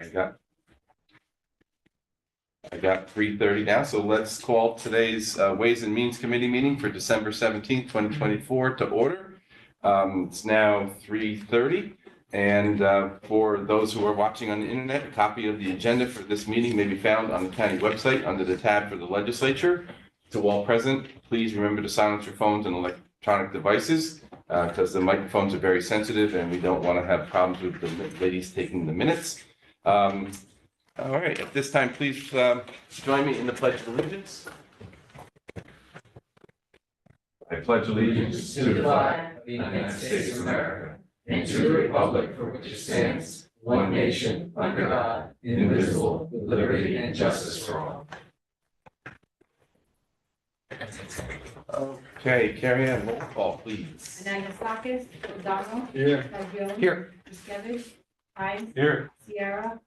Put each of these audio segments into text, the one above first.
I got 3:30 now, so let's call today's Ways and Means Committee meeting for December 17th, 2024 to order. It's now 3:30, and for those who are watching on the internet, a copy of the agenda for this meeting may be found on the county website under the tab for the legislature. To all present, please remember to silence your phones and electronic devices because the microphones are very sensitive and we don't want to have problems with the ladies taking the minutes. All right, at this time, please join me in the Pledge of Allegiance. I pledge allegiance to the flag of the United States of America and to the republic for which it stands, one nation, under God, indivisible, with liberty and justice for all. Okay, Carrie Ann, roll call, please. Anagnestakis, O'Donnell. Here. Fagioli. Here. Yuskevich. Hines. Here. Sierra.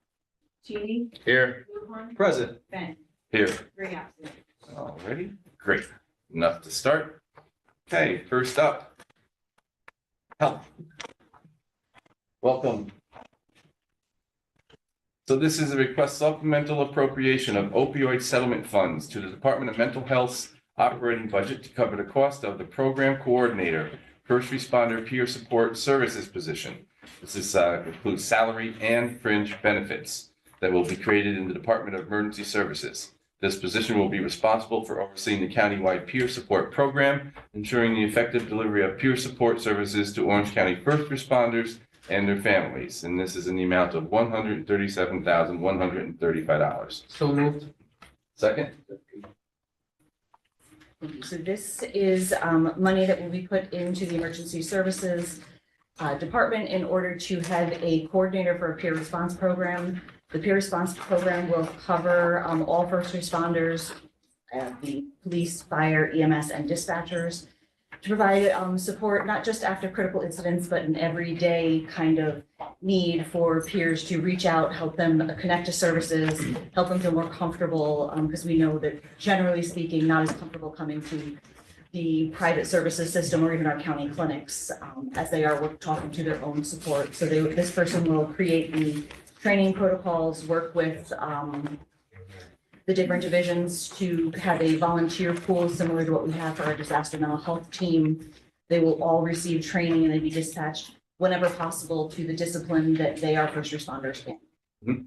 Cheney. Here. Lujan. Present. Ben. Here. 3 absent. All righty, great. Enough to start. Okay, first up. Health. Welcome. So this is a request supplemental appropriation of opioid settlement funds to the Department of Mental Health's operating budget to cover the cost of the program coordinator, first responder peer support services position. This includes salary and fringe benefits that will be created in the Department of Emergency Services. This position will be responsible for overseeing the countywide peer support program, ensuring the effective delivery of peer support services to Orange County first responders and their families. And this is in the amount of $137,135. So moved. Second? So this is money that will be put into the Emergency Services Department in order to have a coordinator for a peer response program. The peer response program will cover all first responders, the police, fire, EMS, and dispatchers to provide support, not just after critical incidents, but an everyday kind of need for peers to reach out, help them connect to services, help them feel more comfortable, because we know that generally speaking, not as comfortable coming to the private services system or even our county clinics as they are talking to their own support. So this person will create the training protocols, work with the different divisions to have a volunteer pool similar to what we have for our disaster mental health team. They will all receive training and they be dispatched whenever possible to the discipline that they are first responders in. Mm-hmm.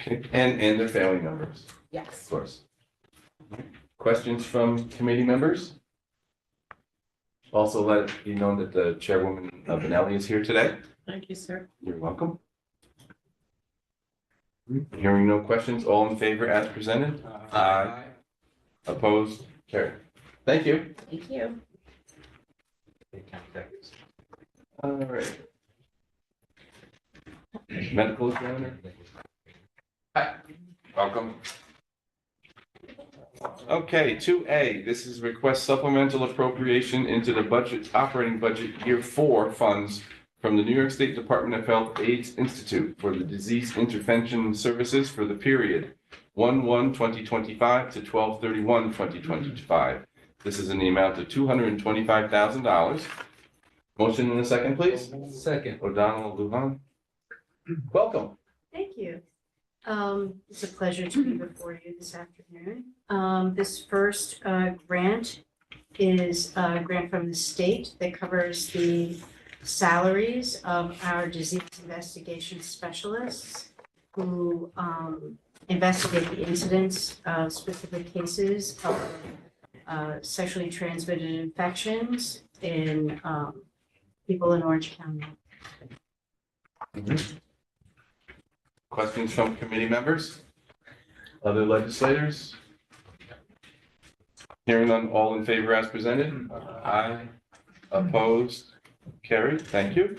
Okay. And their family members, Yes. of course. Questions from committee members? Also let it be known that the chairwoman of Benelli is here today. Thank you, sir. You're welcome. Hearing no questions, all in favor as presented? Aye. Opposed? Carried. Thank you. Thank you. All right. Medical examiner? Hi, welcome. Okay, 2A, this is request supplemental appropriation into the budget, operating budget year 4 funds from the New York State Department of Health AIDS Institute for the disease intervention services for the period 1/1/2025 to 12/31/2025. This is in the amount of $225,000. Motion in a second, please. Second. O'Donnell, Lujan. Welcome. Thank you. It's a pleasure to be before you this afternoon. This first grant is a grant from the state that covers the salaries of our disease investigation specialists who investigate the incidents of specific cases of sexually transmitted infections in people in Orange County. Questions from committee members? Other legislators? Hearing none, all in favor as presented? Aye. Opposed? Carried. Thank you.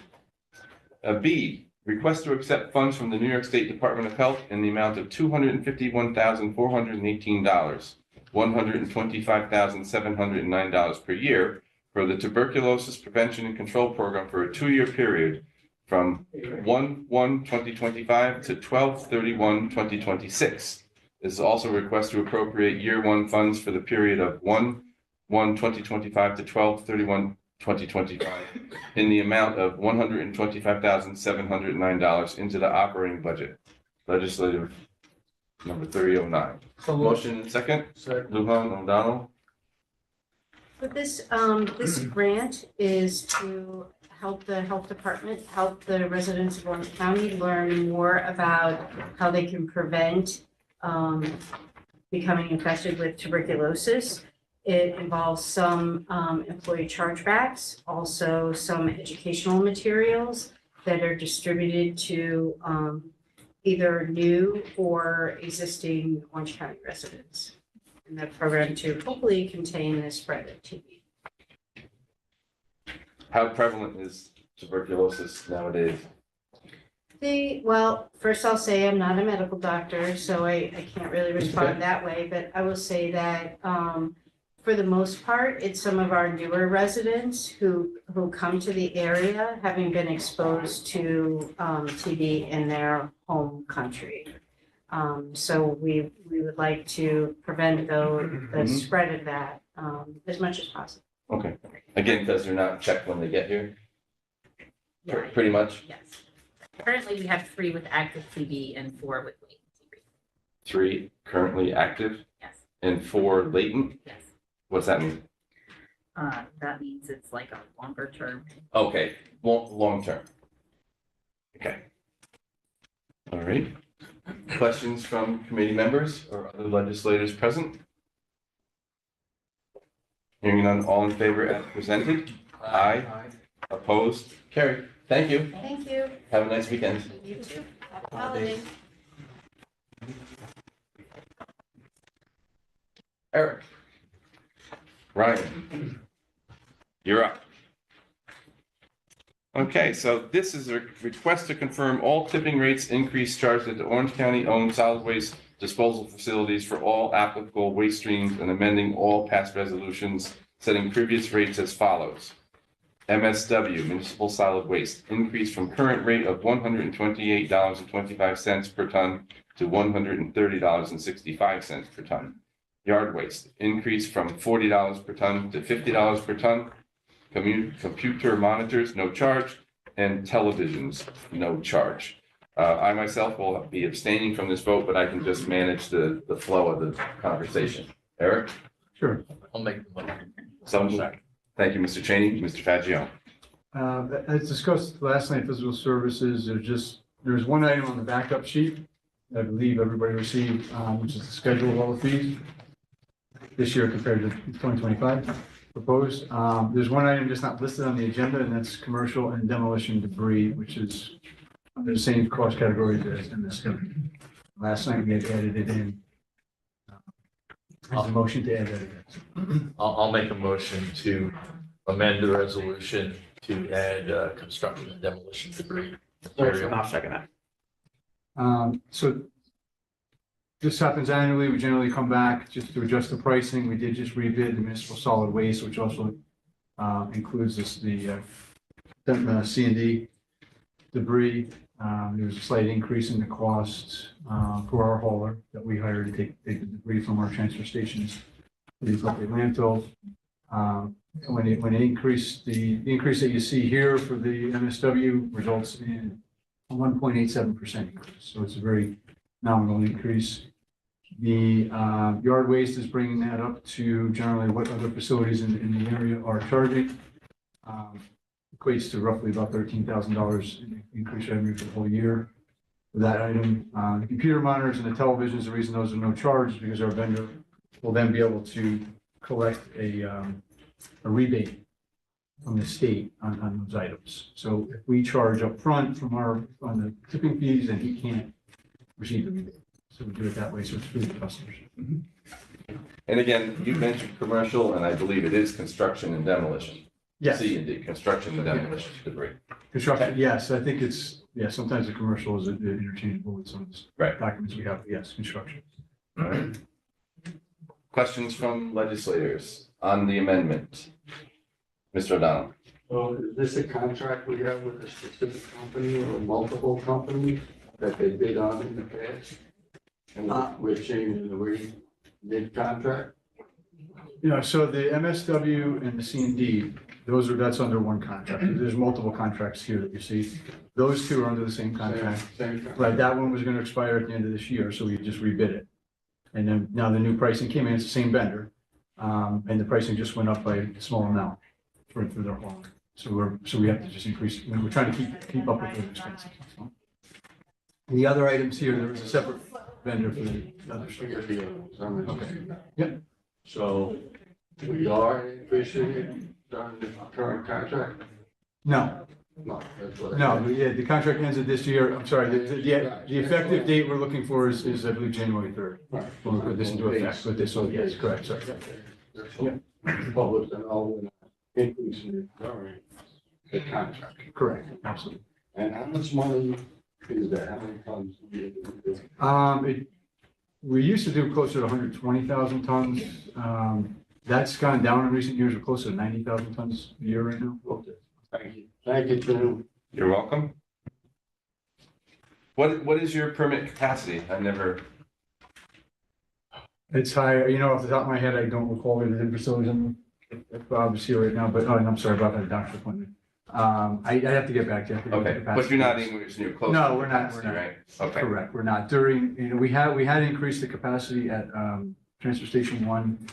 B, request to accept funds from the New York State Department of Health in the amount of $251,418, $125,709 per year for the tuberculosis prevention and control program for a 2-year period from 1/1/2025 to 12/31/2026. This is also a request to appropriate year 1 funds for the period of 1/1/2025 to 2025 in the amount of $125,709 into the operating budget. Legislative number 3009. Motion and second, Lujan O'Donnell. But this grant is to help the health department, help the residents of Orange County learn more about how they can prevent becoming infected with tuberculosis. It involves some employee chargebacks, also some educational materials that are distributed to either new or existing Orange County residents. In that program to hopefully contain the spread of TB. How prevalent is tuberculosis nowadays? Well, first I'll say I'm not a medical doctor, so I can't really respond that way, but I will say that for the most part, it's some of our newer residents who come to the area having been exposed to TB in their home country. So we would like to prevent the spread of that as much as possible. Okay, again, because they're not checked when they get here, Yeah, pretty much. yes. Currently, we have 3 with active TB and 4 with latent TB. 3 currently active Yes, and 4 latent. yes. What's that mean? That means it's like a longer term. Okay, long term. Okay. All right. Questions from committee members or other legislators present? Hearing none, all in favor as presented? Aye. Opposed? Carried. Thank you. Thank you. Have a nice weekend. You too. Happy holidays. Eric. Ryan. You're up. Okay, so this is a request to confirm all tipping rates increase charged at the Orange County-owned solid waste disposal facilities for all applicable waste streams and amending all past resolutions, setting previous rates as follows. MSW, municipal solid waste, increase from current rate of $128.25 per ton to $130.65 per ton. Yard waste, increase from $40 per ton to $50 per ton. Computer monitors, no charge, and televisions, no charge. I myself will be abstaining from this vote, but I can just manage the flow of the conversation. Eric? Sure. I'll make the motion. Someone? Thank you, Mr. Cheney. Mr. Faggio? As discussed last night, physical services, there's one item on the backup sheet I believe everybody received, which is the schedule of all the fees this year compared to 2025 proposed. There's one item just not listed on the agenda, and that's commercial and demolition debris, which is under the same cost categories as MSW. Last night we had added it in. There's a motion to add that in. I'll make a motion to amend the resolution to add construction and demolition debris material. I'll second that. So this happens annually. We generally come back just to adjust the pricing. We did just rebid the municipal solid waste, which also includes the C&D debris. There's a slight increase in the cost for our hauler that we hired to take the debris from our transfer stations to the appropriate landfills. When it increased, the increase that you see here for the MSW results in a 1.87% increase. So it's a very nominal increase. The yard waste is bringing that up to generally what other facilities in the area are charging. Equates to roughly about $13,000 in increased revenue for the whole year for that item. The computer monitors and the televisions, the reason those are no charge is because our vendor will then be able to collect a rebate from the state on those items. So if we charge up front on the tipping fees, then he can't receive the rebate. So we do it that way, so it's free to customers. And again, you mentioned commercial, and I believe it is construction and demolition. Yes, C&D, construction and demolition debris. construction, yes, I think it's, yeah, sometimes the commercial is interchangeable with some of the Right. documents we have, yes, construction. All right. Questions from legislators on the amendment? Mr. O'Donnell? So is this a contract we have with a specific company or multiple companies that they bid on in the past? And we're changing the rate mid-contract? Yeah, so the MSW and the C&D, that's under one contract. There's multiple contracts here that you see. Those two are under the same contract. Same contract. Right, that one was gonna expire at the end of this year, so we just rebid it. And then now the new pricing came in, it's the same vendor, and the pricing just went up by a small amount for their hauling. So we have to just increase, we're trying to keep up with those expenses. So. The other items here, there was a separate vendor for the other stuff. Okay. Yep. So we are increasing it during the current contract? No, No, that's what. no, yeah, the contract ends at this year, I'm sorry, the effective date we're looking for is I believe January 3rd. Right. When we put this into effect, but this, so yes, correct, sorry. So public and all, we're not increasing it during the contract. Correct, absolutely. And how much money is that? How many tons? do you do? We used to do closer to 120,000 tons. That's gone down in recent years. We're closer to 90,000 tons a year right now. Okay. Thank you. Thank you, Tim. You're welcome. What is your permit capacity? I never, It's higher, off the top of my head, I don't recall it in facilities. If Bob is here right now, but, I'm sorry about that doctor appointment. I have to get back to you. okay, but you're not anywhere near close. No, to we're not, capacity, we're not. Right, okay, Correct, we're not. During, we had increased the capacity at, Transfer Station 1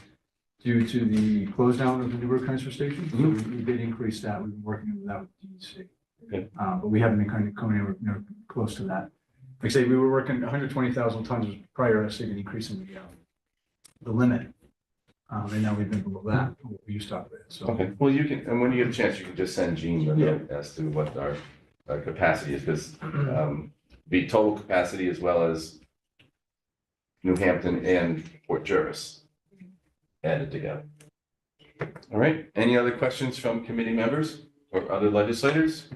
due to the close down of the Newburgh Transfer Station. So we did increase that. We've been working with that with DEC. Good. But we haven't been coming anywhere close to that. Like I say, we were working 120,000 tons prior to us even increasing the limit. And now we've been below that, what we used to operate. So, okay. Well, you can, and when you get a chance, you can just send Gene a note as to what our capacity is, because the total capacity as well as New Hampton and Port Jervis added together. All right, any other questions from committee members or other legislators?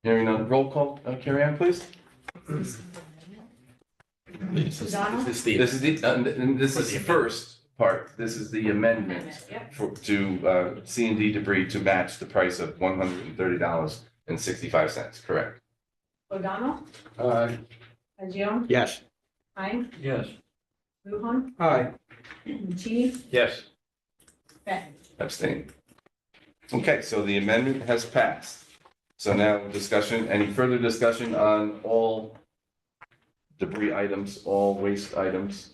Hearing none, roll call, Carrie Ann, please. This is the. This is the first part, this is the amendment Yep. to C&D debris to match the price of $130.65, correct? O'Donnell, Fagion, yes. Hines, Yes. Luhan, Aye. Cheney, Yes. Benton. Abstain. Okay, so the amendment has passed. So now discussion, any further discussion on all debris items, all waste items?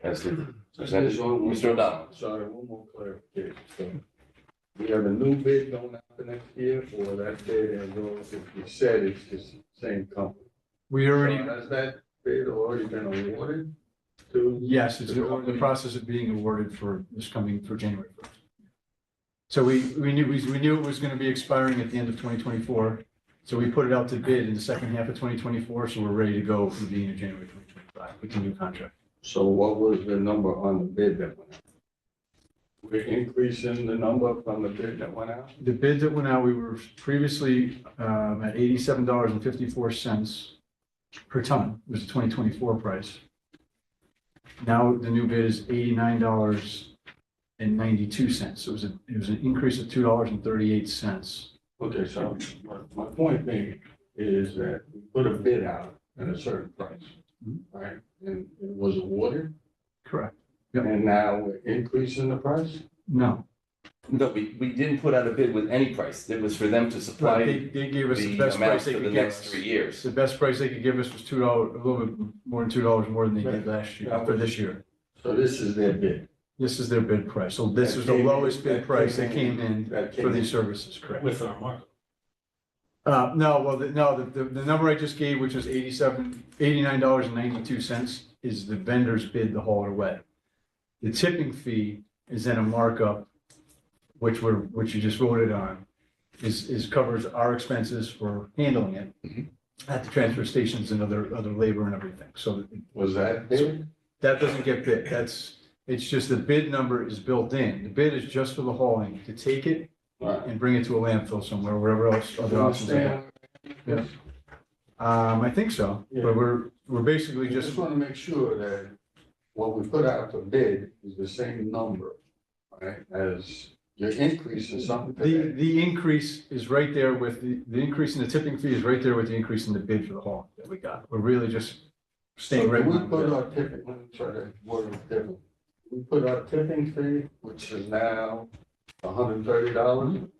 As presented, Mr. O'Donnell. Sorry, one more clarification. So we have a new bid going out the next year, or that bid, and if you said it's just the same company. We So already, has that bid already been awarded to? yes, it's in the process of being awarded for January 1st. So we knew it was going to be expiring at the end of 2024. So we put it out to bid in the second half of 2024. So we're ready to go for the beginning of January 2025 with the new contract. So what was the number on the bid that went out? We're increasing the number from the bid that went out? The bid that went out, we were previously at $87.54 per ton, was the 2024 price. Now the new bid is $89.92. So it was an increase of $2.38. Okay, so my point being is that we put a bid out at a certain price, right? And it was awarded, Correct. Yep. and now we're increasing the price? No, No, we didn't put out a bid with any price. It was for them to supply they gave us the the best price amounts they for the could give next us. 3 years. The best price they could give us was $2, a little bit more than $2 more than they did last year, for this year. So this is their bid. This is their bid price. So this is the lowest bid price that came in for these services, correct? With our markup. The number I just gave, which was $89.92, is the vendor's bid to haul it away. The tipping fee is then a markup, which you just voted on, is covers our expenses for handling it at the transfer stations and other labor and everything. So Was that bid? that doesn't get bid. It's just the bid number is built in. The bid is just for the hauling, to take it Right. and bring it to a landfill somewhere, wherever else, other options they have. Yes. I think so, but we're basically We just just, want to make sure that what we put out for bid is the same number, right, as your increase in something. the increase is right there with, the increase in the tipping fee is right there with the increase in the bid for the haul that we got. We're really just staying right We on put with it. our tipping, let me try to word it different. we put our tipping fee, which is now $130. Do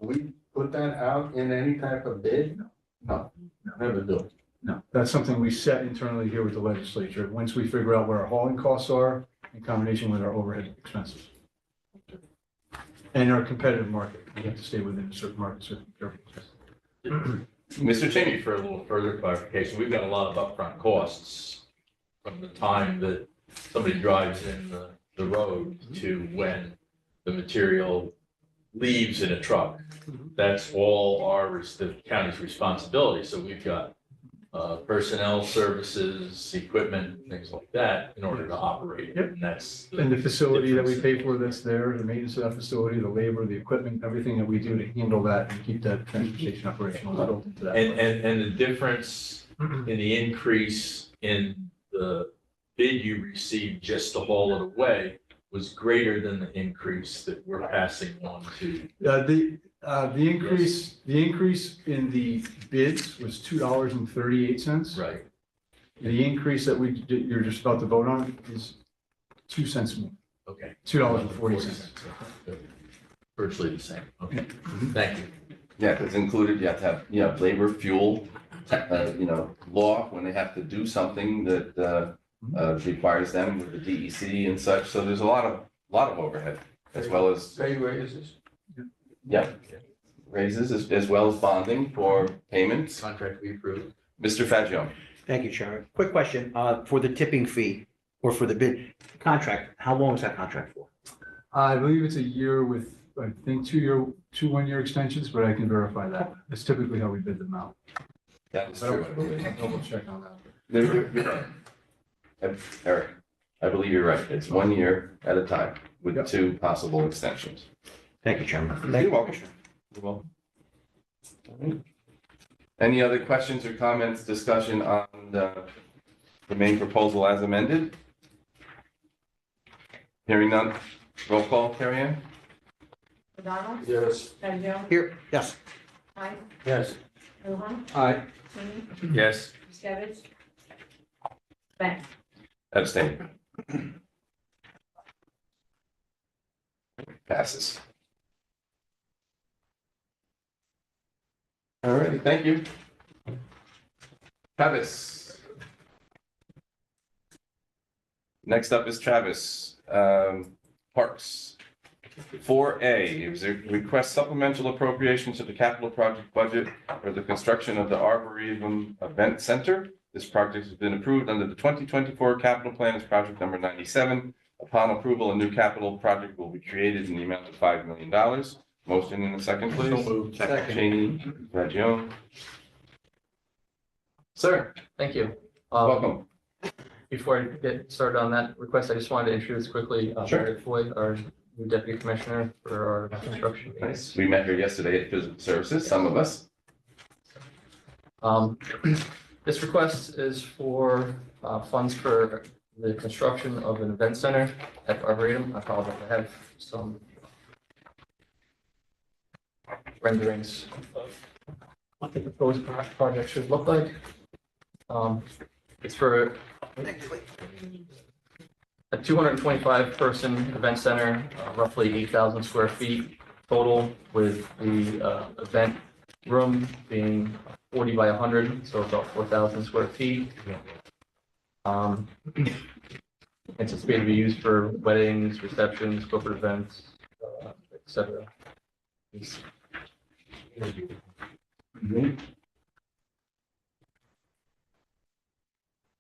we put that out in any type of bid? No, never do. No, that's something we set internally here with the legislature. Once we figure out what our hauling costs are in combination with our overhead expenses. And our competitive market, we have to stay within a certain market, certain careful. Mr. Cheney, For a little further clarification, we've got a lot of upfront costs from the time that somebody drives in the road to when the material leaves in a truck. That's all the county's responsibility. So we've got personnel services, equipment, things like that in order to operate it. Yep. And that's. And the facility that we pay for that's there, the maintenance of that facility, the labor, the equipment, everything that we do to handle that and keep that transportation operational is built into that. And the difference in the increase in the bid you received just to haul it away was greater than the increase that we're passing on to. The increase in the bids was $2.38. Right. The increase that you're just about to vote on is 2 cents more, Okay. $2.40. Virtually the same. Okay. Thank you. yeah, it's included, you have to have, labor, fuel, law, when they have to do something that, requires them with the DEC and such. So there's a lot of overhead as well as, Pay raises. raises as well as bonding for payments. Contract we approved. Mr. Fagion. Thank you, Chairman. Quick question, for the tipping fee or for the bid contract, how long is that contract for? I believe it's a year with, I think, 2 one-year extensions, but I can verify that. That's typically how we bid them out. That is I'll true. double check on that. You're right. Eric, I believe you're right. It's 1 year at a time with Yep. 2 possible extensions. Thank you, Chairman. You're welcome. You're welcome. All right. Any other questions or comments, discussion on the main proposal as amended? Hearing none, roll call, Carrie Ann? McDonald? Yes. Fagion? Here, yes. Klein? Yes. Luhan? Aye. Cheney? Yes. Miskevich? Bennett? Abstain. Passes. All righty, thank you. Travis. Next up is Travis, Parks. 4A, is a request supplemental appropriation to the capital project budget for the construction of the Arboretum Event Center. This project has been approved under the 2024 capital plan as project number 97. Upon approval, a new capital project will be created in the amount of $5 million. Motion in a second, please. So moved. Cheney, Fagion. Sir, Thank you. welcome. Before I get started on that request, I just wanted to introduce quickly Sure. Meredith Floyd, our new deputy commissioner for our construction. Nice. We met her yesterday at Physical Services, some of us. This request is for funds for the construction of an event center at the Arboretum. I apologize, I have some renderings of what the proposed project should look like. It's for a 225 person event center, roughly 8,000 square feet total, with the event room being 40 by 100, so about 4,000 square feet. Anticipated to be used for weddings, receptions, corporate events, et cetera.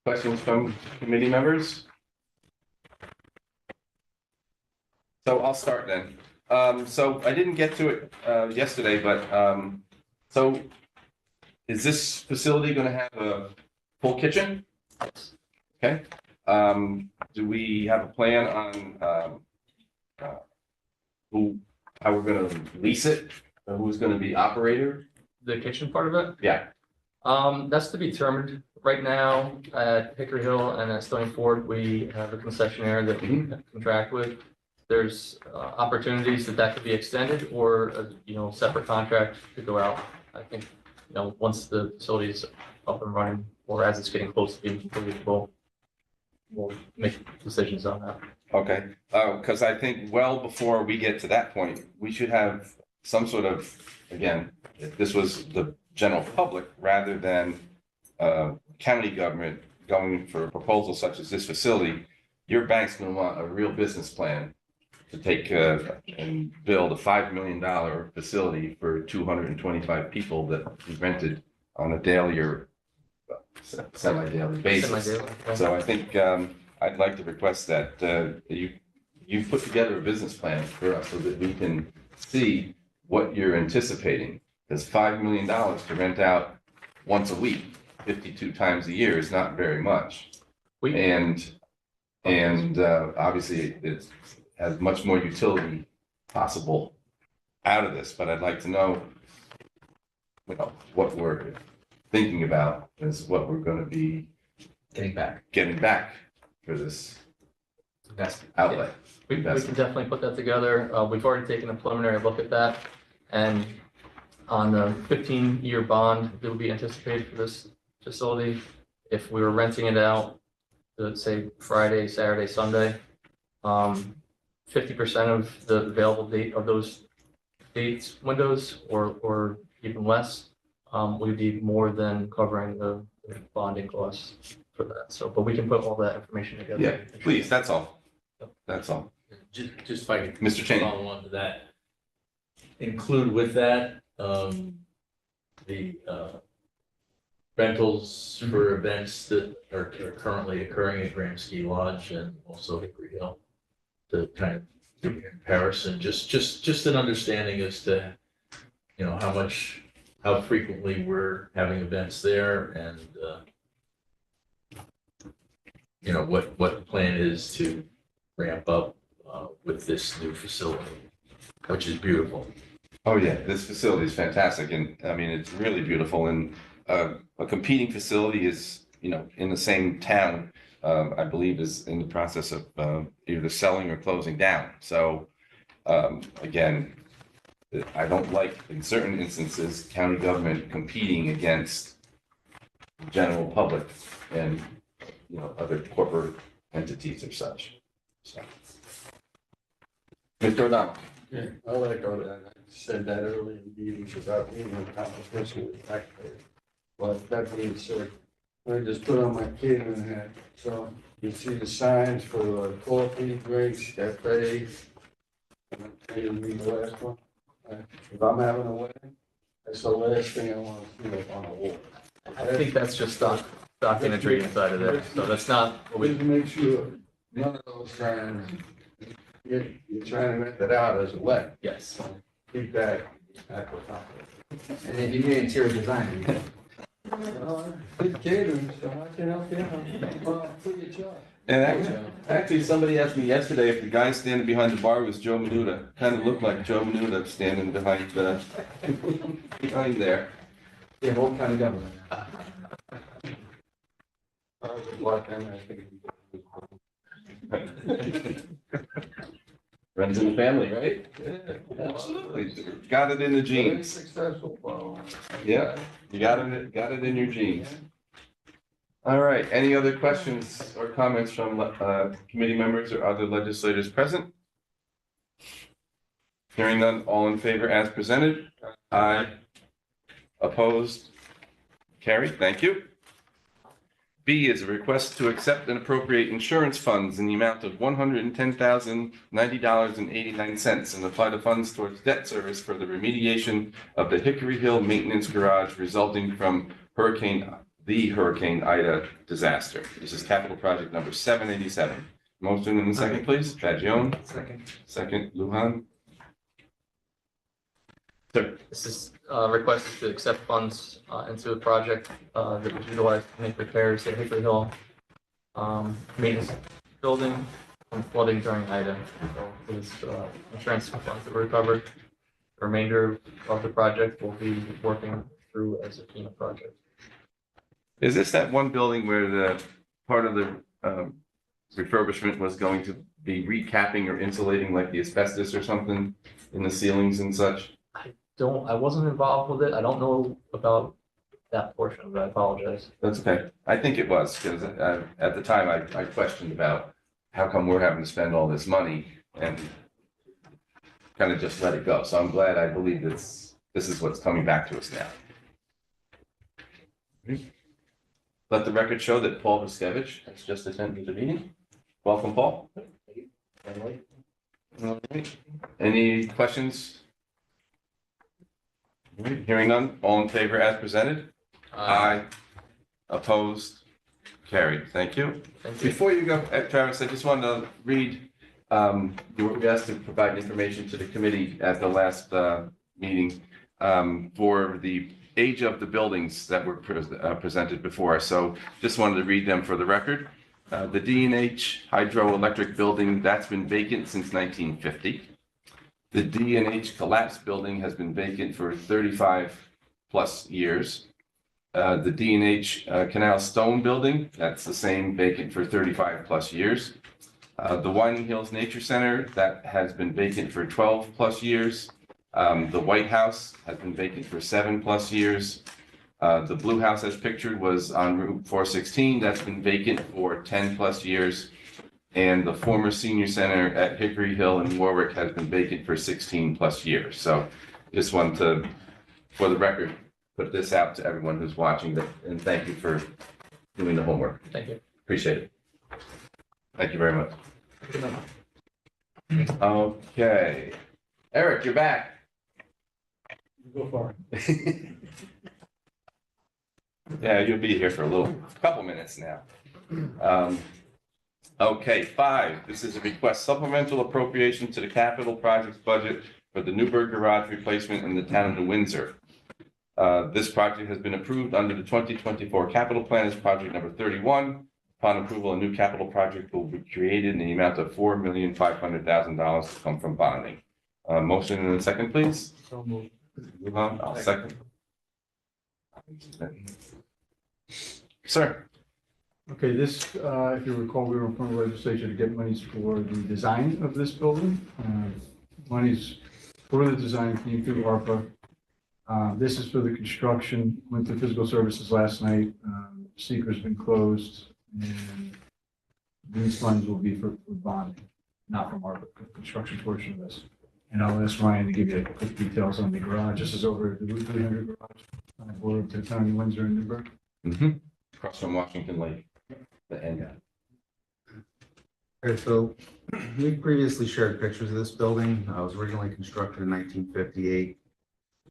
Questions from committee members? So I'll start then. So I didn't get to it yesterday, but so is this facility going to have a full kitchen? Okay. Do we have a plan on how we're going to lease it? Or who's going to be operator? The kitchen part of it? Yeah. That's to be determined. Right now, at Hickory Hill and at Stony Ford, we have a concessionaire that we contract with. There's opportunities that could be extended or, separate contract to go out. I think, once the facility is up and running or as it's getting close to being completely full. we'll make decisions on that. Okay, because I think well before we get to that point, we should have some sort of, again, if this was the general public rather than county government going for a proposal such as this facility, your bank's gonna want a real business plan to take and build a $5 million facility for 225 people that we rented on a daily or semi-daily basis. Semi-daily, yeah. So I think I'd like to request that you put together a business plan for us so that we can see what you're anticipating. Because $5 million to rent out once a week, 52 times a year is not very much. We, And obviously it has much more utility possible out of this, but I'd like to know, what we're thinking about is what we're gonna be Getting back. getting back for this Investment. outlay. we can definitely put that together. We've already taken a preliminary look at that. And on the 15-year bond that would be anticipated for this facility, if we were renting it out, let's say Friday, Saturday, Sunday, 50% of the available date of those dates windows or even less would be more than covering the bonding costs for that. So, but we can put all that information together. Yeah, please, that's all. That's all. Just if I could Mr. Cheney. follow on to that. Include with that, the rentals for events that are currently occurring at Graham Ski Lodge and also Hickory Hill. To kind of do a comparison, just an understanding as to, how frequently we're having events there and, what the plan is to ramp up with this new facility, which is beautiful. Oh, yeah, this facility is fantastic, and I mean, it's really beautiful, and a competing facility is, in the same town, I believe is in the process of either selling or closing down. So, again, I don't like, in certain instances, county government competing against the general public and, other corporate entities or such. So. Mr. O'Donnell. Yeah, I like all that. I said that earlier in meetings about being in competition with taxpayers. But that being said, I just put on my catering hat. So you see the signs for coffee, drinks, cafe. And you read the last one. If I'm having a wedding, that's the last thing I want to see up on the wall. I think that's just stock imagery inside of there. So that's not what We we, need to make sure none of those signs, you're trying to rent it out as a wedding. yes. Keep that at the top. And if you need interior design, Good catering, so I can help you out. Well, put your job. And actually, somebody asked me yesterday if the guy standing behind the bar was Joe Menuda. Kind of looked like Joe Menuda standing behind behind there. yeah, whole county government. I was watching, I think. Runs in the family, right? Yeah, absolutely. Got it in the Very genes. successful, bro. Yeah, you got it in your genes. All right, any other questions or comments from committee members or other legislators present? Hearing none, all in favor as presented? Aye. Opposed? Carried, thank you. B is a request to accept and appropriate insurance funds in the amount of $110,090.89 and apply the funds towards debt service for the remediation of the Hickory Hill Maintenance Garage resulting from Hurricane Ida disaster. This is capital project number 787. Motion in the second, please. Fagion, second, Luhan. Sir. This is requested to accept funds into a project that was utilized to make repairs at Hickory Hill maintenance building from flooding during Ida. So it was insurance funds that were recovered. The remainder of the project will be working through as a FEMA project. Is this that one building where the part of the refurbishment was going to be recapping or insulating like the asbestos or something in the ceilings and such? I wasn't involved with it. I don't know about that portion of it. I apologize. That's okay. I think it was, because at the time, I questioned about how come we're having to spend all this money and kind of just let it go. So I'm glad, I believe this is what's coming back to us now. Let the record show that Paul Vuskevich has just attended the meeting. Welcome, Paul. All right. Any questions? All right, hearing none, all in favor as presented? Aye. Opposed? Carried. Thank you. Thank you. Before you go, Travis, I just wanted to read, you were asked to provide information to the committee at the last meeting for the age of the buildings that were presented before. So just wanted to read them for the record. The D&H hydroelectric building, that's been vacant since 1950. The D&H collapse building has been vacant for 35 plus years. The D&H Canal Stone building, that's the same, vacant for 35 plus years. The Winding Hills Nature Center, that has been vacant for 12 plus years. The White House has been vacant for 7 plus years. The Blue House as pictured was on Route 416, that's been vacant for 10 plus years. And the former senior center at Hickory Hill in Warwick has been vacant for 16 plus years. So just wanted to, for the record, put this out to everyone who's watching, and thank you for doing the homework. Thank you. Appreciate it. Thank you very much. Okay. Eric, you're back. Go far. Yeah, you'll be here for a couple minutes now. Okay, 5, this is a request supplemental appropriation to the capital projects budget for the Newburgh Garage replacement in the town of New Windsor. This project has been approved under the 2024 capital plan as project number 31. Upon approval, a new capital project will be created in the amount of $4,500,000 to come from bonding. Motion in a second, please. So moved. Move on, I'll second. Sir. Okay, this, if you recall, we were in front of the legislature to get monies for the design of this building. Monies for the design came through ARPA. This is for the construction. Went to physical services last night. Seeker's been closed, and these funds will be for bonding, not from ARPA, the construction portion of this. And I'll ask Ryan to give you quick details on the garage. This is over at the Route 300 garage on the border to the town of Windsor and Newburgh. Across from Washington Lake, the end. Okay, so we previously shared pictures of this building. It was originally constructed in 1958.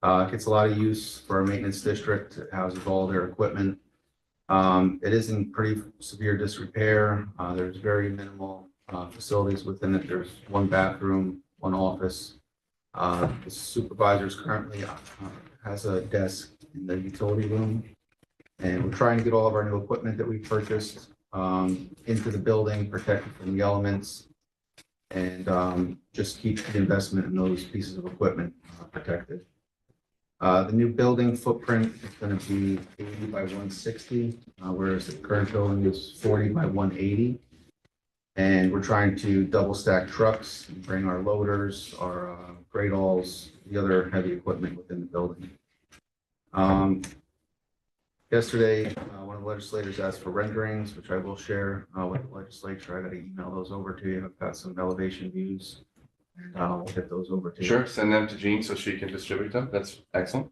It gets a lot of use for a maintenance district. It houses all their equipment. It is in pretty severe disrepair. There's very minimal facilities within it. There's 1 bathroom, 1 office. The supervisor currently has a desk in the utility room. And we're trying to get all of our new equipment that we purchased into the building, protected from the elements, and just keep the investment in those pieces of equipment protected. The new building footprint is going to be 80 by 160, whereas the current building is 40 by 180. And we're trying to double stack trucks and bring our loaders, our gradles, the other heavy equipment within the building. Yesterday, one of the legislators asked for renderings, which I will share with the legislature. I got to email those over to you. I've got some elevation views, and I'll get those over to you. Sure, send them to Jean so she can distribute them. That's excellent.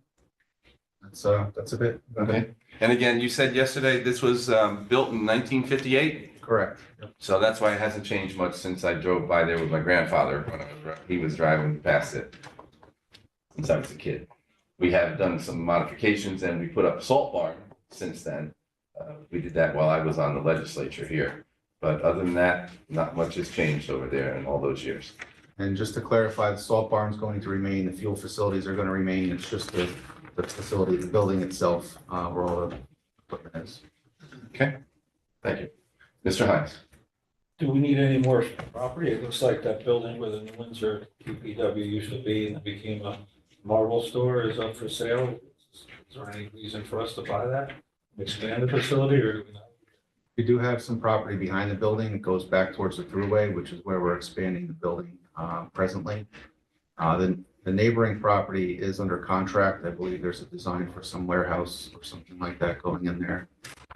That's a bit. Okay. And again, you said yesterday this was built in 1958? Correct. Yep. So that's why it hasn't changed much since I drove by there with my grandfather when he was driving past it. Since I was a kid. We have done some modifications and we put up a salt barn since then. We did that while I was on the legislature here. But other than that, not much has changed over there in all those years. And just to clarify, the salt barn is going to remain, the fuel facilities are going to remain. It's just the facility, the building itself, where all the equipment is. Okay, thank you. Mr. Hines. Do we need any more property? It looks like that building where the New Windsor DPW used to be and it became a Marvel store is up for sale. Is there any reason for us to buy that? Expand the facility or do we not? We do have some property behind the building. It goes back towards the thruway, which is where we're expanding the building presently. The The neighboring property is under contract. I believe there's a design for some warehouse or something like that going in there.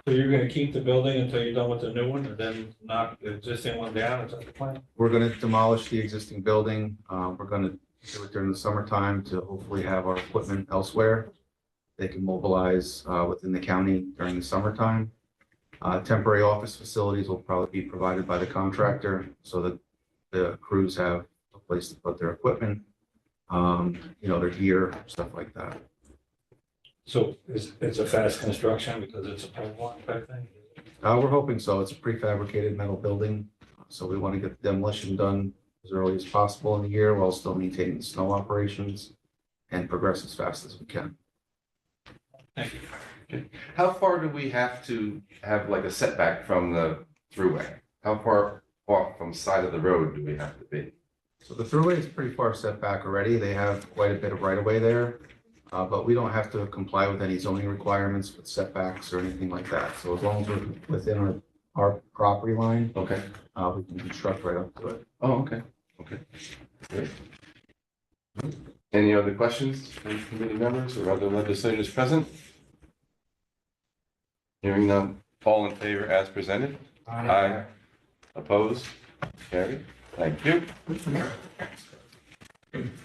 So you're gonna keep the building until you're done with the new one and then knock the existing one down, is that the plan? We're going to demolish the existing building. We're going to do it during the summertime to hopefully have our equipment elsewhere. They can mobilize within the county during the summertime. Temporary office facilities will probably be provided by the contractor so that the crews have a place to put their equipment, their gear, stuff like that. So it's a fast construction because it's a pole barn type thing? We're hoping so. It's a prefabricated metal building, so we want to get the demolition done as early as possible in the year while still maintaining the snow operations and progress as fast as we can. Thank you. How far do we have to have like a setback from the throughway? How far off from side of the road do we have to be? So the thruway is pretty far set back already. They have quite a bit of right of way there. But we don't have to comply with any zoning requirements with setbacks or anything like that. So as long as we're within our property line, Okay. we can construct right up to it. Oh, okay. Okay. Great. Any other questions from committee members or other legislators present? Hearing none. All in favor as presented? Aye. Opposed? Carried. Thank you.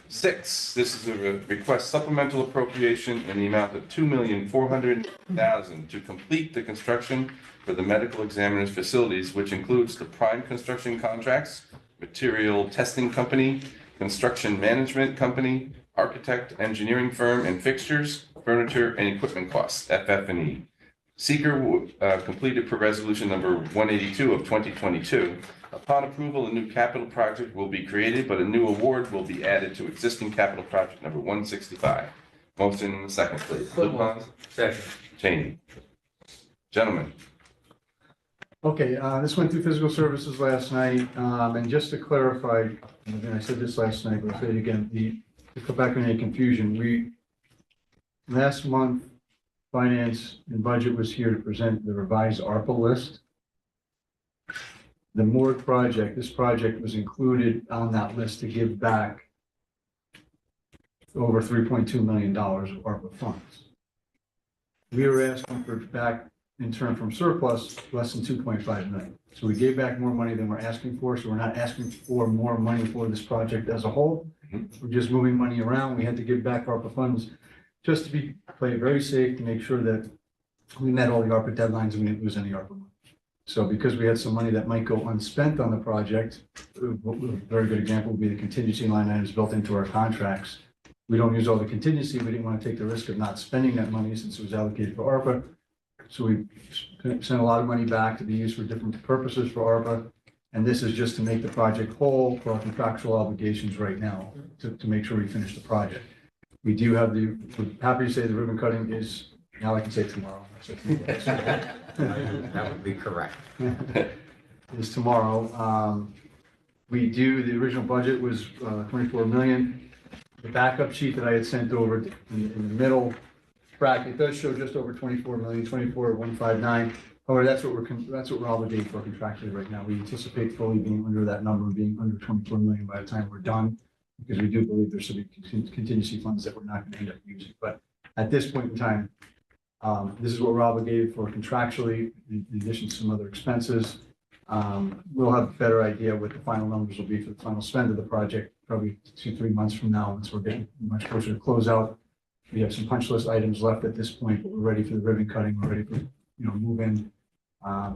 6, this is a request supplemental appropriation in the amount of $2,400,000 to complete the construction for the medical examiner's facilities, which includes the prime construction contracts, material testing company, construction management company, architect, engineering firm, and fixtures, furniture, and equipment costs, FF&E. Seeker completed per resolution number 182 of 2022. Upon approval, a new capital project will be created, but a new award will be added to existing capital project number 165. Motion second, please. Luke, Second. Cheney. Gentlemen. Okay, this went through physical services last night, and just to clarify, and again, I said this last night, but I'll say it again, to go back on any confusion, last month, Finance and Budget was here to present the revised ARPA list. The Moore project, this project was included on that list to give back over $3.2 million of ARPA funds. We were asking for back in turn from surplus, less than 2.5 million. So we gave back more money than we're asking for. So we're not asking for more money for this project as a whole. We're just moving money around. We had to give back ARPA funds just to play it very safe to make sure that we met all the ARPA deadlines and we didn't lose any ARPA money. So because we had some money that might go unspent on the project, a very good example would be the contingency line items built into our contracts. We don't use all the contingency. We didn't want to take the risk of not spending that money since it was allocated for ARPA. So we sent a lot of money back to be used for different purposes for ARPA. And this is just to make the project whole for our contractual obligations right now to make sure we finish the project. We do have we're happy to say the ribbon cutting is, now I can say tomorrow. That would be correct. Is tomorrow. The original budget was 24 million. The backup sheet that I had sent over in the middle bracket does show just over 24 million, 24,159. However, that's what we're obligated for contractually right now. We anticipate fully being under that number, being under 24 million by the time we're done, because we do believe there should be contingency funds that we're not going to end up using. But at this point in time, this is what we're obligated for contractually, in addition to some other expenses. We'll have a better idea what the final numbers will be for the final spend of the project, probably 2-3 months from now, once we're getting much closer to close out. We have some punch list items left at this point, but we're ready for the ribbon cutting. We're ready for, move in.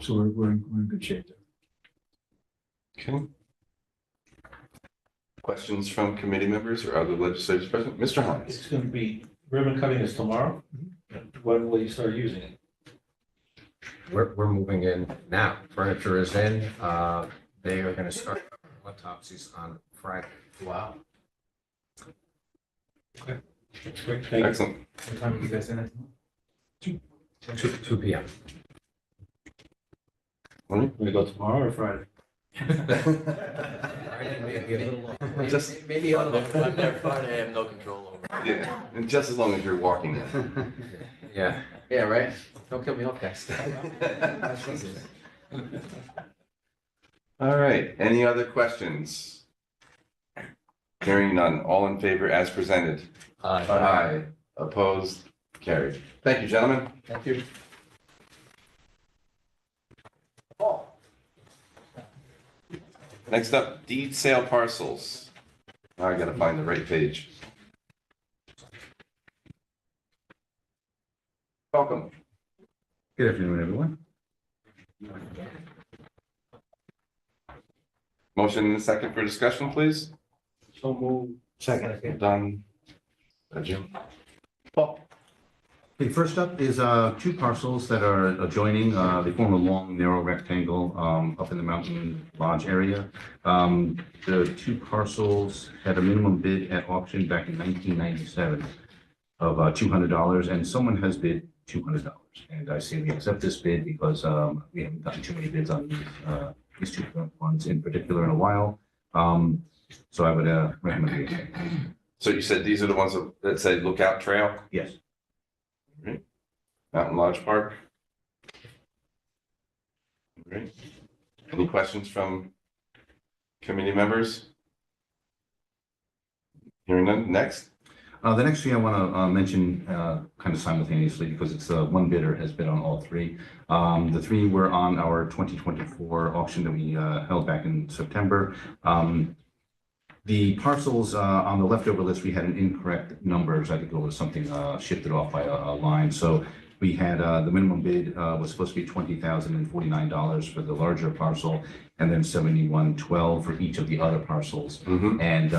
So we're in good shape there. Okay. Questions from committee members or other legislators present? Mr. Hines. It's gonna be, ribbon cutting is tomorrow? When will you start using it? We're moving in now. Furniture is in. They are going to start autopsies on Friday. Wow. Okay. That's great. Thank you. Excellent. What time are you guys in it? 2 p.m. We go tomorrow or Friday? Friday may be a little long. Just- Maybe a little. I'm there Friday, I have no control over. Yeah, and just as long as you're walking in. Yeah. Yeah, right? Don't kill me off, guys. All right, any other questions? Hearing none. All in favor as presented? Aye. Aye. Opposed? Carried. Thank you, gentlemen. Thank you. Next up, deed sale parcels. Now I gotta find the right page. Welcome. Good afternoon, everyone. Motion and a second for discussion, please. So move. Second. Done. Jim. Paul. Okay, first up is two parcels that are adjoining. They form a long, narrow rectangle up in the Mountain Lodge area. The two parcels had a minimum bid at auction back in 1997 of $200, and someone has bid $200. And I say we accept this bid because we haven't gotten too many bids on these two ones in particular in a while. So I would recommend we accept. So you said these are the ones that say Lookout Trail, Yes. Mountain Lodge Park? Great. Any questions from committee members? Hearing none. Next. The next three I want to mention kind of simultaneously because it's one bidder has bid on all three. The three were on our 2024 auction that we held back in September. The parcels on the leftover list, we had an incorrect numbers. I think it was something shifted off by a line. So we had the minimum bid was supposed to be $20,049 for the larger parcel, and then $71,12 for each of the other parcels. And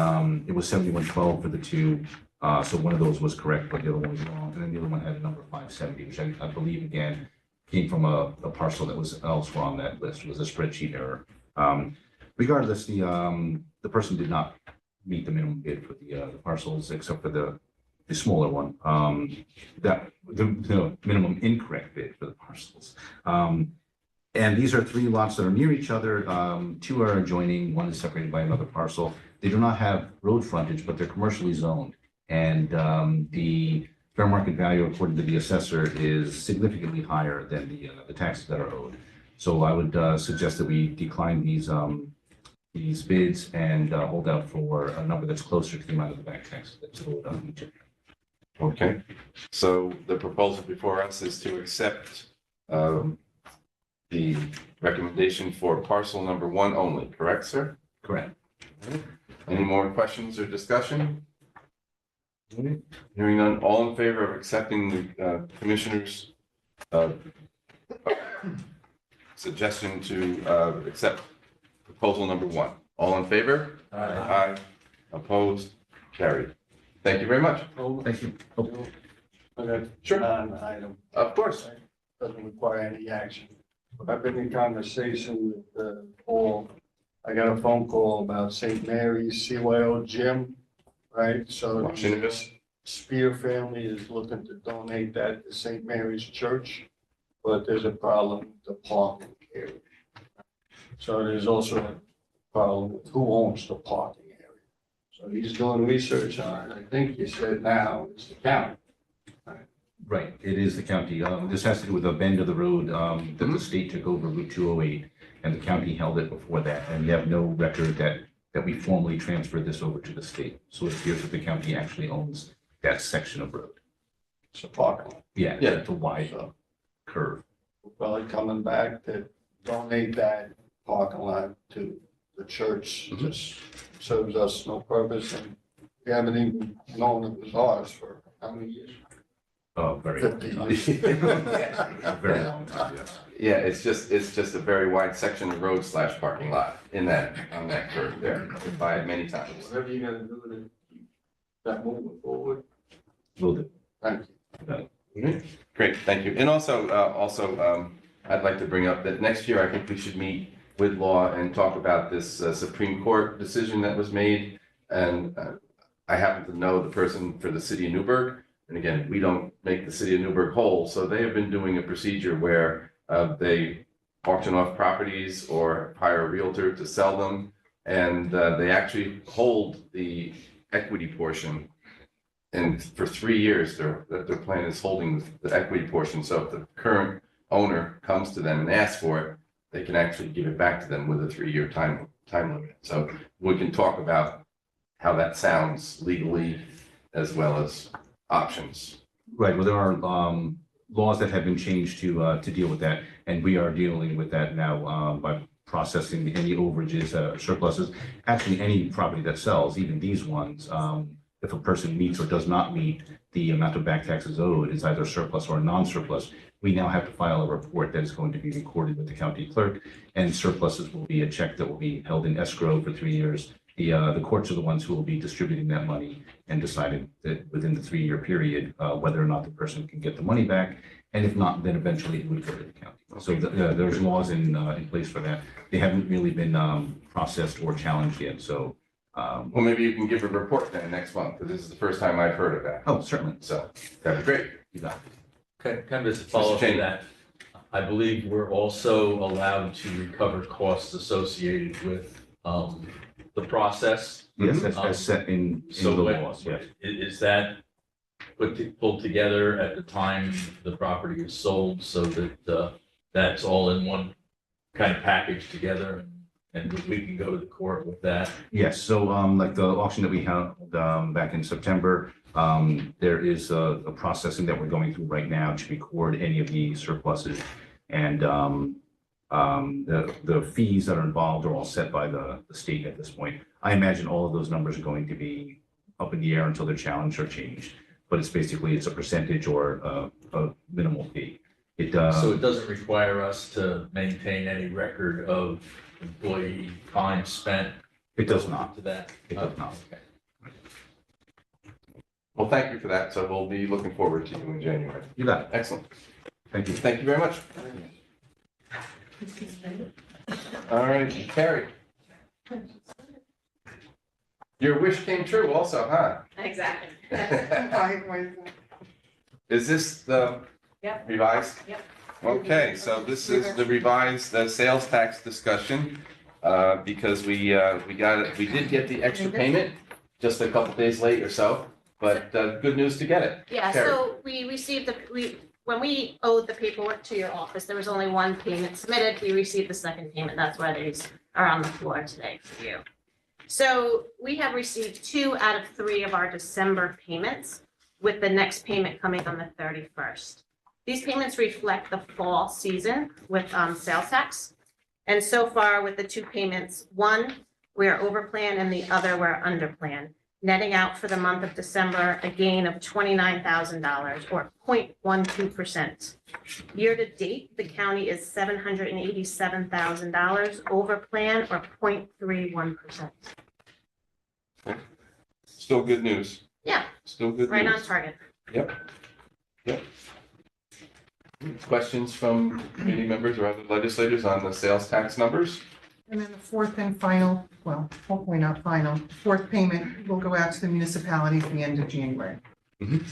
it was $71,12 for the two. So one of those was correct, but the other one was wrong. And then the other one had a number 570, which I believe again came from a parcel that was elsewhere on that list. It was a spreadsheet error. Regardless, the person did not meet the minimum bid for the parcels except for the smaller one. That the minimum incorrect bid for the parcels. And these are three lots that are near each other. Two are adjoining. One is separated by another parcel. They do not have road frontage, but they're commercially zoned. And the fair market value, according to the assessor, is significantly higher than the taxes that are owed. So I would suggest that we decline these bids and hold out for a number that's closer to the amount of the back tax that's owed on each of them. Okay, so the proposal before us is to accept the recommendation for parcel number 1 only, correct, sir? Correct. Any more questions or discussion? Hearing none, all in favor of accepting the commissioner's suggestion to accept proposal number 1? All in favor? Aye. Opposed? Carried. Thank you very much. Thank you. Okay. Sure. Item. Of course. Doesn't require any action. I've been in conversation with Paul. I got a phone call about St. Mary's CYO gym, right? So Washington. the Spear family is looking to donate that to St. Mary's Church, but there's a problem with the parking area. So there's also a problem with who owns the parking area. So he's doing research on it. I think you said now it's the county. Right, it is the county. This has to do with a bend of the road that the state took over Route 208, and the county held it before that. And we have no record that we formally transferred this over to the state. So it appears that the county actually owns that section of road. It's a parking lot. Yeah, Yeah. it's a wide So curve. we're probably coming back to donate that parking lot to the church. It just serves us no purpose, and we haven't even known it was ours for how many years? Oh, very. 50 years. A very long time, yes. Yeah, it's just a very wide section of road /parking parking lot on that curve there. I've by it many times. Whatever you're gonna do to keep that moving forward, Will do. thank you. Great, thank you. And also, I'd like to bring up that next year, I think we should meet with law and talk about this Supreme Court decision that was made. And I happen to know the person for the city of Newburgh. And again, we don't make the city of Newburgh whole. So they have been doing a procedure where they auction off properties or hire a realtor to sell them. And they actually hold the equity portion. And for 3 years, their plan is holding the equity portion. So if the current owner comes to them and asks for it, they can actually give it back to them with a 3-year time limit. So we can talk about how that sounds legally as well as options. Right, well, there are laws that have been changed to deal with that, and we are dealing with that now by processing any overages, surpluses. Actually, any property that sells, even these ones, if a person meets or does not meet the amount of back taxes owed, is either surplus or non-surplus, we now have to file a report that is going to be recorded with the county clerk, and surpluses will be a check that will be held in escrow for 3 years. The courts are the ones who will be distributing that money and deciding that within the 3-year period, whether or not the person can get the money back. And if not, then eventually it would go to the county. So there's laws in place for that. They haven't really been processed or challenged yet, so. Well, maybe you can give a report then next month, because this is the first time I've heard of that. Oh, certainly. So that'd be great. You got it. Okay, kind of as a follow-up to that, I believe we're also allowed to recover costs associated with the process. Yes, as set in the laws, yes. Is that pulled together at the time the property is sold so that that's all in one kind of package together and we can go to the court with that? Yes, so like the auction that we held back in September, there is a processing that we're going through right now to record any of the surpluses. And the fees that are involved are all set by the state at this point. I imagine all of those numbers are going to be up in the air until they're challenged or changed. But it's basically, it's a percentage or a minimal fee. So it doesn't require us to maintain any record of employee time spent? It does not. To that? It does not. Okay. Well, thank you for that. So we'll be looking forward to you in January. You got it. Excellent. Thank you. Thank you very much. All right, Carrie. Your wish came true also, huh? Exactly. Is this the Yep. revised? Yep. Okay, so this is the revised, the sales tax discussion, because we did get the extra payment just a couple days late or so, but good news to get it. Yeah, Carrie. so we received when we owed the paperwork to your office, there was only one payment submitted. We received the second payment. That's why these are on the floor today for you. So we have received 2 out of 3 of our December payments, with the next payment coming on the 31st. These payments reflect the fall season with sales tax. And so far with the 2 payments, one, we are over plan and the other we're under plan, netting out for the month of December a gain of $29,000 or 0.12%. Year to date, the county is $787,000 over plan or 0.31%. Still good news. Yeah, Still good news. right on target. Yep. Questions from committee members or other legislators on the sales tax numbers? And then the fourth and final, well, hopefully not final, fourth payment will go out to the municipality at the end of January. Okay,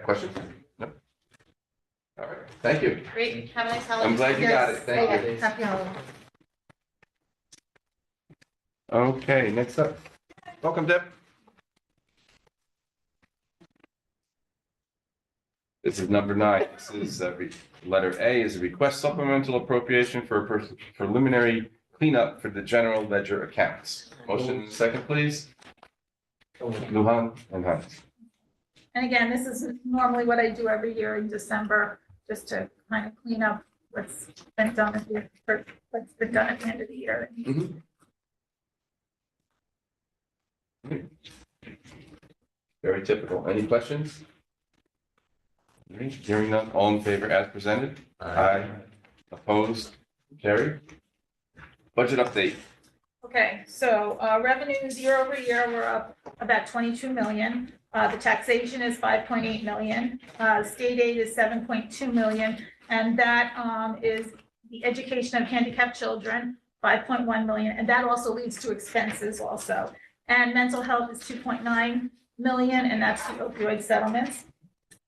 questions? No? All right, thank you. Great, have a nice holiday. I'm glad you got it. Yes, Thank you. Happy holidays. Okay, next up. Welcome, Deb. This is number 9. This is letter A is a request supplemental appropriation for a preliminary cleanup for the general ledger accounts. Motion second, please. Luhan and Hans. And again, this is normally what I do every year in December, just to kind of clean up what's been done at the end of the year. Very typical. Any questions? Hearing none, all in favor as presented? Aye. Opposed? Carried. Budget update. Okay, so revenues year over year, we're up about 22 million. The taxation is 5.8 million. State aid is 7.2 million. And that is the education of handicapped children, 5.1 million. And that also leads to expenses also. And mental health is 2.9 million, and that's the opioid settlements.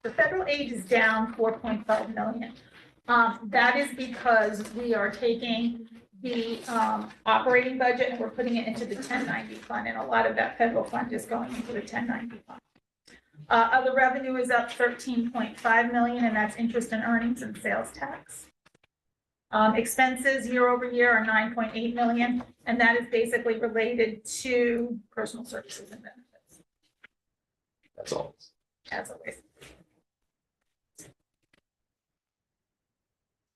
The federal aid is down 4.5 million. That is because we are taking the operating budget and we're putting it into the 1090 fund, and a lot of that federal fund is going into the 1090 fund. Other revenue is up 13.5 million, and that's interest and earnings and sales tax. Expenses year over year are 9.8 million, and that is basically related to personal services and benefits, That's all. as always.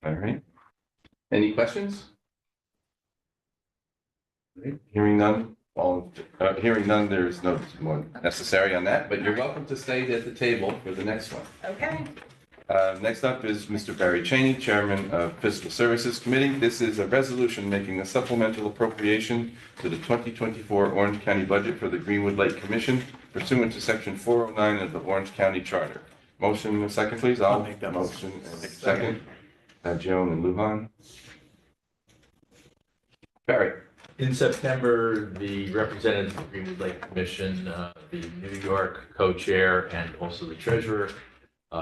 All right. Any questions? Hearing none, hearing none, there's no more necessary on that, but you're welcome to stay at the table for the next one. Okay. Next up is Mr. Barry Cheney, Chairman of Fiscal Services Committee. This is a resolution making a supplemental appropriation to the 2024 Orange County budget for the Greenwood Lake Commission pursuant to Section 409 of the Orange County Charter. Motion and a second, please. I'll make that motion. And a second. Joan and Lujan. Barry. In September, the representatives of the Greenwood Lake Commission, the New York co-chair and also the treasurer,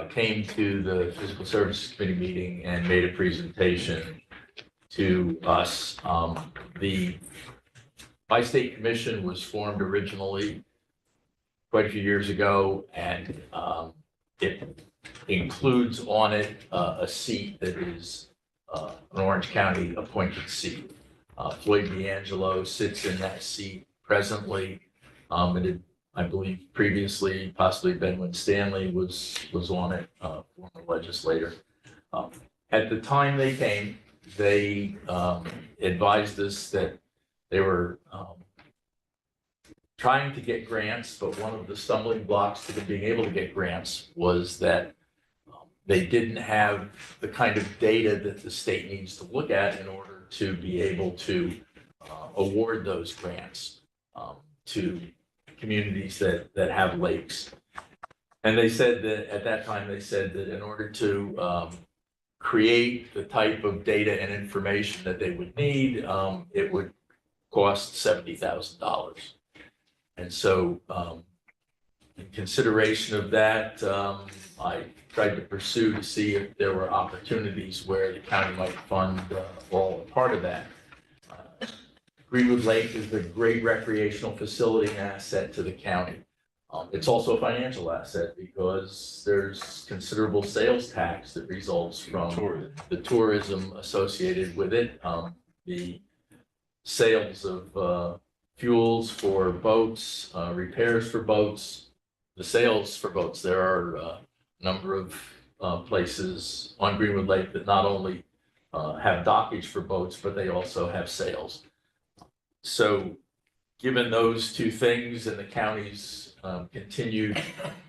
came to the Fiscal Services Committee meeting and made a presentation to us. The Bi-State Commission was formed originally quite a few years ago, and it includes on it a seat that is an Orange County appointed seat. Floyd D'Angelo sits in that seat presently. And I believe previously, possibly Ben Winstanley was on it, former legislator. At the time they came, they advised us that they were trying to get grants, but one of the stumbling blocks to being able to get grants was that they didn't have the kind of data that the state needs to look at in order to be able to award those grants to communities that have lakes. And they said that at that time, they said that in order to create the type of data and information that they would need, it would cost $70,000. And so in consideration of that, I tried to pursue to see if there were opportunities where the county might fund all or part of that. Greenwood Lake is a great recreational facility and asset to the county. It's also a financial asset because there's considerable sales tax that results from the tourism associated with it. The sales of fuels for boats, repairs for boats, the sales for boats. There are a number of places on Greenwood Lake that not only have dockage for boats, but they also have sales. So given those two things and the county's continued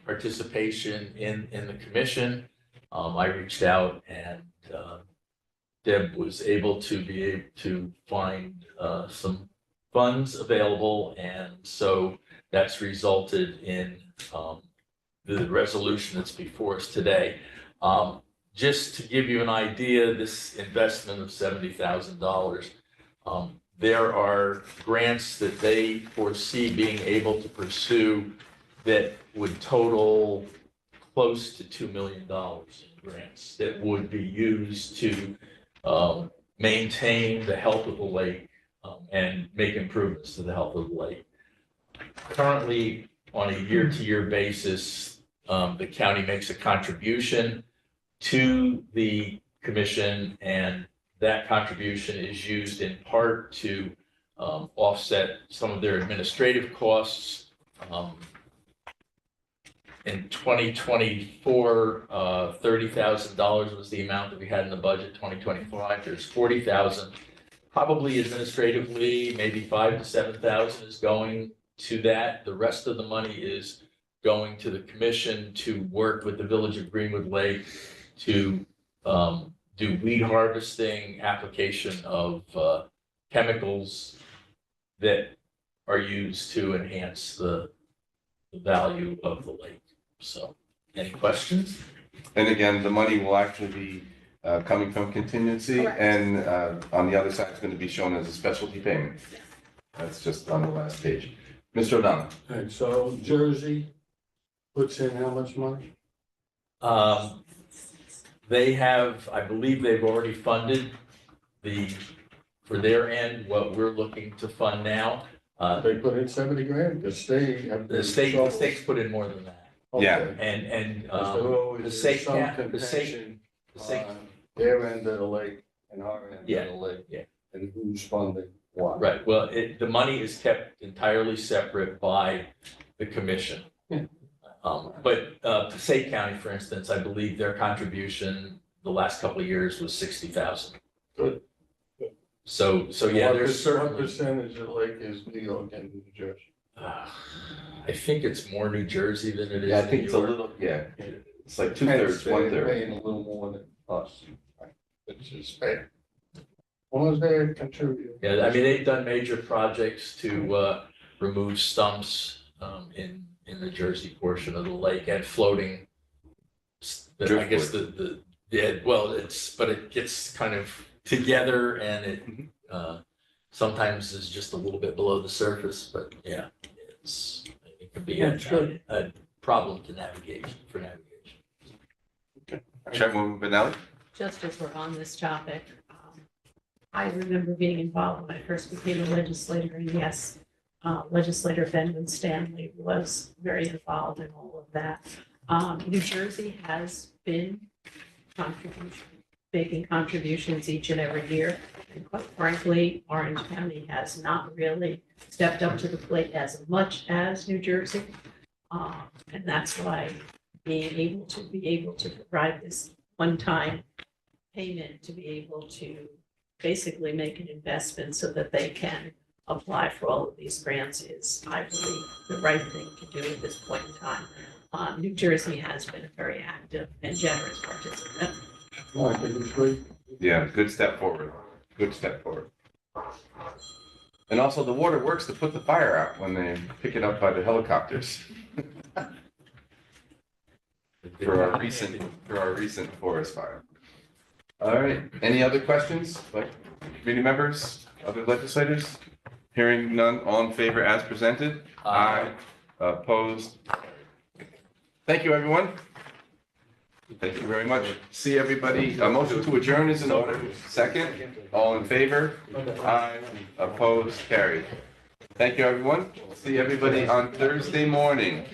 participation in the commission, I reached out and Deb was able to find some funds available. And so that's resulted in the resolution that's before us today. Just to give you an idea, this investment of $70,000, there are grants that they foresee being able to pursue that would total close to $2 million in grants that would be used to maintain the health of the lake and make improvements to the health of the lake. Currently, on a year-to-year basis, the county makes a contribution to the commission, and that contribution is used in part to offset some of their administrative costs. In 2024, $30,000 was the amount that we had in the budget. 2025, there's $40,000. Probably administratively, maybe $5,000 to $7,000 is going to that. The rest of the money is going to the commission to work with the Village of Greenwood Lake to do weed harvesting, application of chemicals that are used to enhance the value of the lake. So, any questions? And again, the money will actually be coming from contingency, Correct. and on the other side, it's going to be shown as a specialty payment. That's just on the last page. Mr. O'Donnell. Okay, so Jersey puts in how much money? They have, I believe they've already funded for their end, what we're looking to fund now. They put in 70 grand, the state. have been The trouble. state's put in more than that. Yeah. Okay. And Because there always the is state, some the state, contention on their end of the lake and our end Yeah, of the lake. yeah. And who's funding what. Right, well, the money is kept entirely separate by the commission. Yeah. But Passaic County, for instance, I believe their contribution the last couple of years was 60,000. Good. So yeah, there's What certainly, percentage of lake is New York and New Jersey? I think it's more New Jersey than it is Yeah, I New think it's a York. little, yeah, it's like 2/3, They're 1/3. Paying a little more than us, which is fair. As long as they contribute. Yeah, I mean, they've done major projects to remove stumps in the Jersey portion of the lake and floating. I guess well, but it gets kind of together and it sometimes is just a little bit below the surface, but yeah, it can be a problem to navigation, for navigation. Chairwoman Benelli? Just as we're on this topic, I remember being involved when I first became a legislator, and yes, legislator Benjamin Stanley was very involved in all of that. New Jersey has been making contributions each and every year. And quite frankly, Orange County has not really stepped up to the plate as much as New Jersey. And that's why being able to provide this one-time payment to be able to basically make an investment so that they can apply for all of these grants is, I believe, the right thing to do at this point in time. New Jersey has been a very active and generous participant. No, I think it's great. Yeah, good step forward. Good step forward. And also the water works to put the fire out when they pick it up by the helicopters. For our recent forest fire. All right, any other questions, like committee members, other legislators? Hearing none, all in favor as presented? Aye. Opposed? Thank you, everyone. Thank you very much. See everybody. A motion to adjourn is in order. Second, all in favor? Aye. Opposed? Carried. Thank you, everyone. See everybody on Thursday morning.